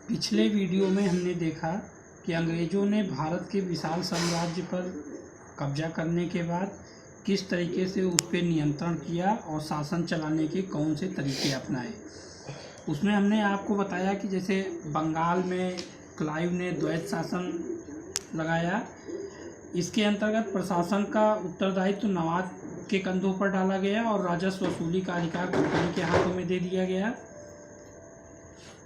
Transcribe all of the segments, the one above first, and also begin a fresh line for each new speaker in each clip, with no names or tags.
पिछले वीडियो में हमने देखा कि अंग्रेज़ों ने भारत के विशाल साम्राज्य पर कब्जा करने के बाद किस तरीके से उस पर नियंत्रण किया और शासन चलाने के कौन से तरीके अपनाए। उसमें हमने आपको बताया कि जैसे बंगाल में क्लाइव ने द्वैत शासन लगाया। इसके अंतर्गत प्रशासन का उत्तरदायित्व नवाब के कंधों पर डाला गया और राजस्व वसूली का अधिकार कंपनी के हाथों में दे दिया गया।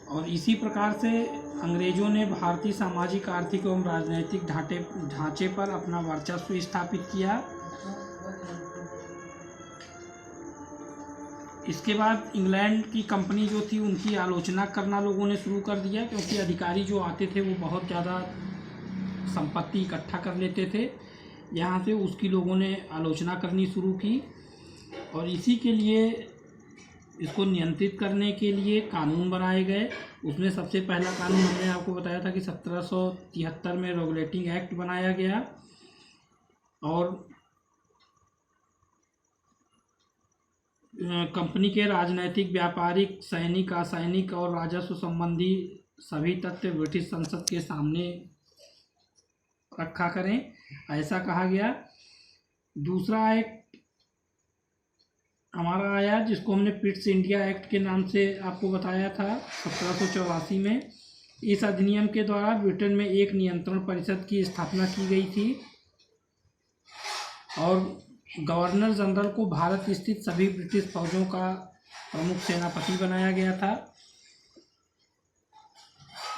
और इसी प्रकार से अंग्रेज़ों ने भारतीय सामाजिक, आर्थिक एवं राजनीतिक ढांचे पर अपना वर्चस्व स्थापित किया। इसके बाद इंग्लैंड की कंपनी जो थी उनकी आलोचना करना लोगों ने शुरू कर दिया, क्योंकि अधिकारी जो आते थे वो बहुत ज़्यादा संपत्ति इकट्ठा कर लेते थे। यहाँ से उसकी लोगों ने आलोचना करनी शुरू की और इसी के लिए इसको नियंत्रित करने के लिए कानून बनाए गए। उसमें सबसे पहला कानून हमने आपको बताया था कि 1773 में रेगुलेटिंग एक्ट बनाया गया और कंपनी के राजनैतिक, व्यापारिक, सैनिक, असैनिक और राजस्व संबंधी सभी तथ्य ब्रिटिश संसद के सामने रखा करें, ऐसा कहा गया। दूसरा एक्ट हमारा आया जिसको हमने पिट्स इंडिया एक्ट के नाम से आपको बताया था 1784 में। इस अधिनियम के द्वारा ब्रिटेन में एक नियंत्रण परिषद की स्थापना की गई थी और गवर्नर जनरल को भारत स्थित सभी ब्रिटिश फौजों का प्रमुख सेनापति बनाया गया था।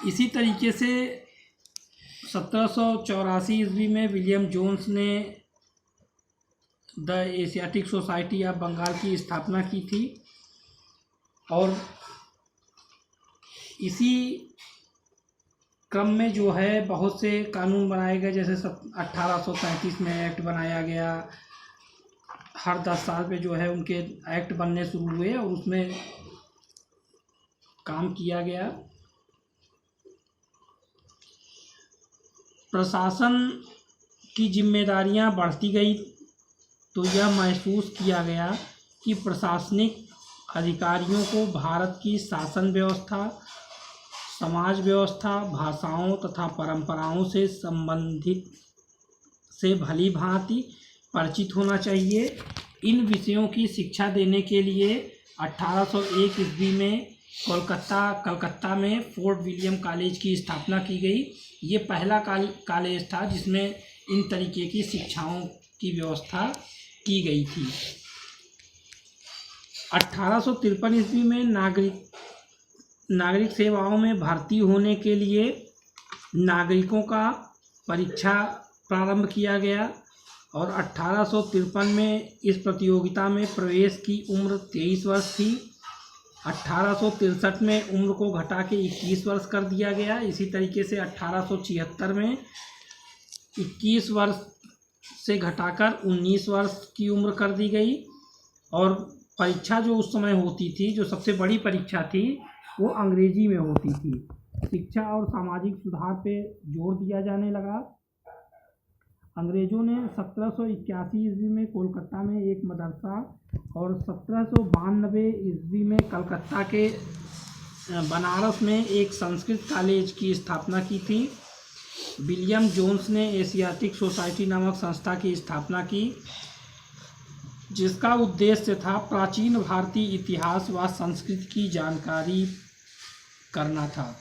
इसी तरीके से 1784 ईस्वी में विलियम जोन्स ने the Asiatic Society of Bengal की स्थापना की थी और इसी क्रम में जो है बहुत से कानून बनाए गए। जैसे 1835 में एक्ट बनाया गया। हर 10 साल पे जो है उनके एक्ट बनने शुरू हुए और उसमें काम किया गया। प्रशासन की जिम्मेदारियां बढ़ती गई तो यह महसूस किया गया कि प्रशासनिक अधिकारियों को भारत की शासन व्यवस्था, समाज व्यवस्था, भाषाओं तथा परंपराओं से संबंधित से भली भांति परिचित होना चाहिए। इन विषयों की शिक्षा देने के लिए 1801 ईस्वी में कलकत्ता में फोर्ट विलियम कॉलेज की स्थापना की गई। ये पहला कॉलेज था जिसमें इन तरीके की शिक्षाओं की व्यवस्था की गई थी। 1853 ईस्वी में नागरिक सेवाओं में भर्ती होने के लिए नागरिकों का परीक्षा प्रारंभ किया गया और 1853 में इस प्रतियोगिता में प्रवेश की उम्र 23 वर्ष थी। 1863 में उम्र को घटा के 21 वर्ष कर दिया गया। इसी तरीके से 1876 में 21 वर्ष से घटाकर 19 वर्ष की उम्र कर दी गई और परीक्षा जो उस समय होती थी, जो सबसे बड़ी परीक्षा थी, वो अंग्रेजी में होती थी। शिक्षा और सामाजिक सुधार पे जोर दिया जाने लगा। अंग्रेज़ों ने 1781 ईस्वी में कोलकाता में एक मदरसा और 1792 ईस्वी में कलकत्ता के बनारस में एक संस्कृत कॉलेज की स्थापना की थी। विलियम जोन्स ने एशियाटिक सोसाइटी नामक संस्था की स्थापना की जिसका उद्देश्य था प्राचीन भारतीय इतिहास व संस्कृति की जानकारी करना था।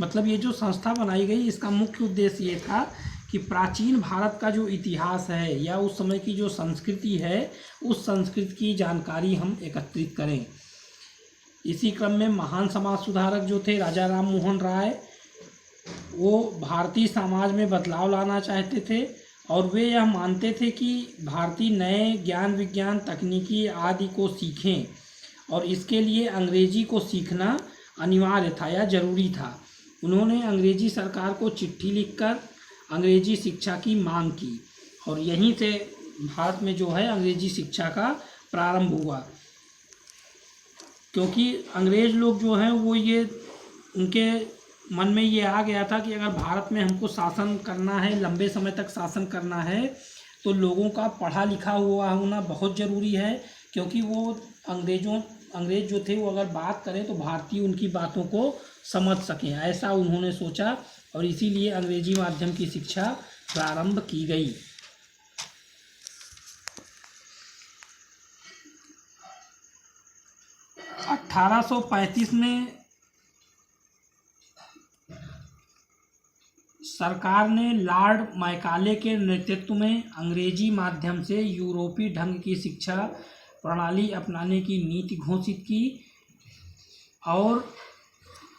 मतलब ये जो संस्था बनाई गई इसका मुख्य उद्देश्य ये था कि प्राचीन भारत का जो इतिहास है या उस समय की जो संस्कृति है उस संस्कृति की जानकारी हम एकत्रित करें। इसी क्रम में महान समाज सुधारक जो थे राजा राम मोहन राय, वो भारतीय समाज में बदलाव लाना चाहते थे और वे यह मानते थे कि भारतीय नए ज्ञान, विज्ञान, तकनीकी आदि को सीखें और इसके लिए अंग्रेजी को सीखना अनिवार्य था या ज़रूरी था। उन्होंने अंग्रेजी सरकार को चिट्ठी लिखकर अंग्रेजी शिक्षा की मांग की और यहीं से भारत में जो है अंग्रेजी शिक्षा का प्रारंभ हुआ, क्योंकि अंग्रेज़ लोग जो हैं वो ये उनके मन में ये आ गया था कि अगर भारत में हमको शासन करना है, लंबे समय तक शासन करना है, तो लोगों का पढ़ा लिखा हुआ होना बहुत ज़रूरी है। क्योंकि वो अंग्रेज़ जो थे वो अगर बात करें तो भारतीय उनकी बातों को समझ सकें, ऐसा उन्होंने सोचा और इसीलिए अंग्रेजी माध्यम की शिक्षा प्रारंभ की गई। 1835 में सरकार ने लॉर्ड मैकाले के नेतृत्व में अंग्रेजी माध्यम से यूरोपीय ढंग की शिक्षा प्रणाली अपनाने की नीति घोषित की और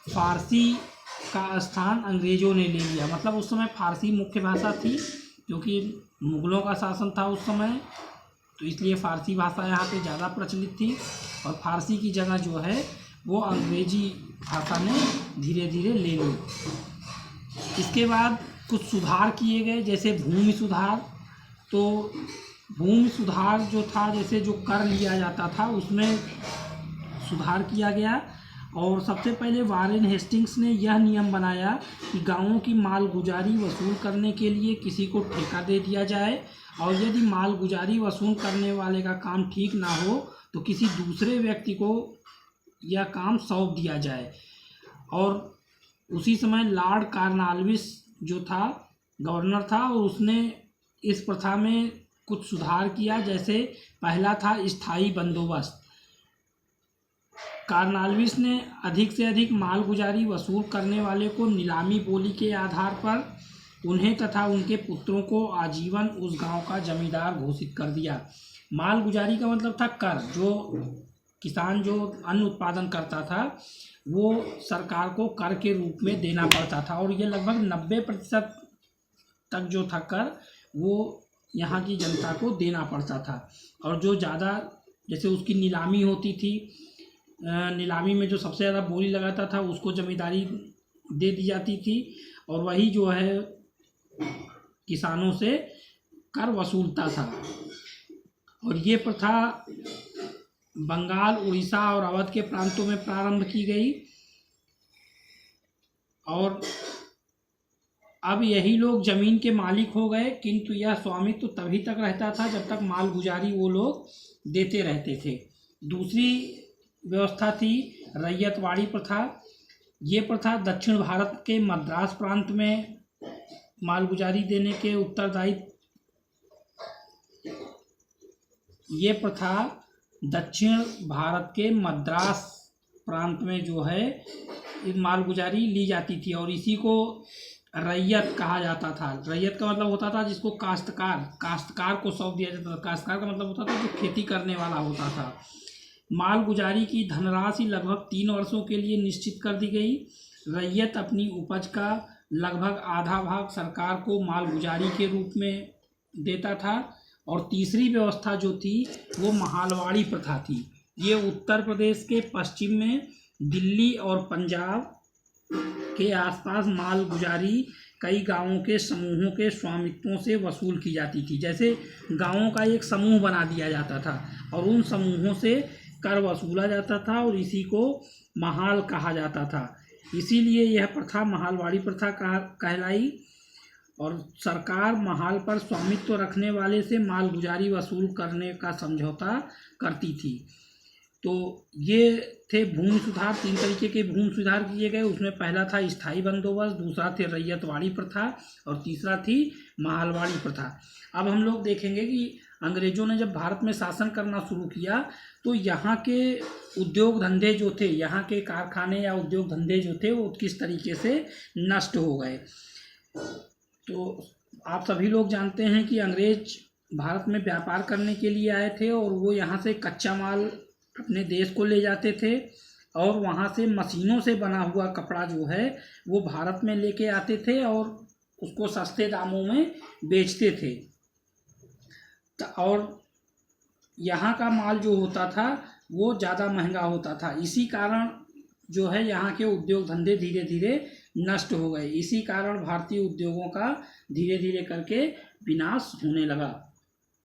फारसी का स्थान अंग्रेज़ों ने ले लिया। मतलब उस समय फारसी मुख्य भाषा थी, क्योंकि मुग़लों का शासन था उस समय, तो इसलिए फ़ारसी भाषा यहाँ पे ज़्यादा प्रचलित थी और फारसी की जगह जो है वो अंग्रेजी भाषा ने धीरे धीरे ले ली। इसके बाद कुछ सुधार किए गए, जैसे भूमि सुधार। तो भूमि सुधार जो था, जैसे जो कर लिया जाता था उसमें सुधार किया गया और सबसे पहले वारेन हेस्टिंग्स ने यह नियम बनाया कि गांवों की मालगुजारी वसूल करने के लिए किसी को ठेका दे दिया जाए और यदि मालगुजारी वसूल करने वाले का काम ठीक ना हो तो किसी दूसरे व्यक्ति को यह काम सौंप दिया जाए। और उसी समय लॉर्ड कॉर्नवालिस जो था गवर्नर था और उसने इस प्रथा में कुछ सुधार किया। जैसे पहला था स्थायी बंदोबस्त। कॉर्नवालिस ने अधिक से अधिक मालगुजारी वसूल करने वाले को नीलामी बोली के आधार पर उन्हें तथा उनके पुत्रों को आजीवन उस गांव का जमींदार घोषित कर दिया। मालगुजारी का मतलब था कर। जो किसान जो अन्न उत्पादन करता था वो सरकार को कर के रूप में देना पड़ता था और ये लगभग 90% तक जो था कर वो यहाँ की जनता को देना पड़ता था। और जो ज़्यादा, जैसे उसकी नीलामी होती थी, नीलामी में जो सबसे ज़्यादा बोली लगाता था उसको जमींदारी दे दी जाती थी और वही जो है किसानों से कर वसूलता था। और ये प्रथा बंगाल, उड़ीसा और अवध के प्रांतों में प्रारंभ की गई और अब यही लोग जमीन के मालिक हो गए, किंतु यह स्वामित्व तभी तक रहता था जब तक मालगुजारी वो लोग देते रहते थे। दूसरी व्यवस्था थी रैयतवाड़ी प्रथा। ये प्रथा दक्षिण भारत के मद्रास प्रांत में मालगुजारी देने के उत्तरदायी। ये प्रथा दक्षिण भारत के मद्रास प्रांत में जो है मालगुजारी ली जाती थी और इसी को रैयत कहा जाता था। रैयत का मतलब होता था जिसको काश्तकार को सौंप दिया जाता था। काश्तकार का मतलब होता था जो खेती करने वाला होता था। मालगुजारी की धनराशि लगभग 3 वर्षों के लिए निश्चित कर दी गई। रैयत अपनी उपज का लगभग आधा भाग सरकार को मालगुजारी के रूप में देता था। और तीसरी व्यवस्था जो थी वो महालवाड़ी प्रथा थी। ये उत्तर प्रदेश के पश्चिम में दिल्ली और पंजाब के आसपास मालगुजारी कई गांवों के समूहों के स्वामित्वों से वसूल की जाती थी। जैसे गांवों का एक समूह बना दिया जाता था और उन समूहों से कर वसूला जाता था और इसी को महाल कहा जाता था। इसीलिए यह प्रथा महालवाड़ी प्रथा कहलाई और सरकार महाल पर स्वामित्व रखने वाले से मालगुजारी वसूल करने का समझौता करती थी। तो ये थे भूमि सुधार। 3 तरीके के भूमि सुधार किए गए। उसमें पहला था स्थायी बंदोबस्त, दूसरा थे रैयतवाड़ी प्रथा और तीसरा थी महालवाड़ी प्रथा। अब हम लोग देखेंगे कि अंग्रेज़ों ने जब भारत में शासन करना शुरू किया तो यहाँ के उद्योग धंधे जो थे, यहाँ के कारखाने या उद्योग धंधे जो थे वो किस तरीके से नष्ट हो गए। तो आप सभी लोग जानते हैं कि अंग्रेज भारत में व्यापार करने के लिए आए थे और वो यहाँ से कच्चा माल अपने देश को ले जाते थे और वहाँ से मशीनों से बना हुआ कपड़ा जो है वो भारत में लेके आते थे और उसको सस्ते दामों में बेचते थे। और यहाँ का माल जो होता था वो ज़्यादा महंगा होता था। इसी कारण जो है यहाँ के उद्योग धंधे धीरे धीरे नष्ट हो गए। इसी कारण भारतीय उद्योगों का धीरे धीरे करके विनाश होने लगा।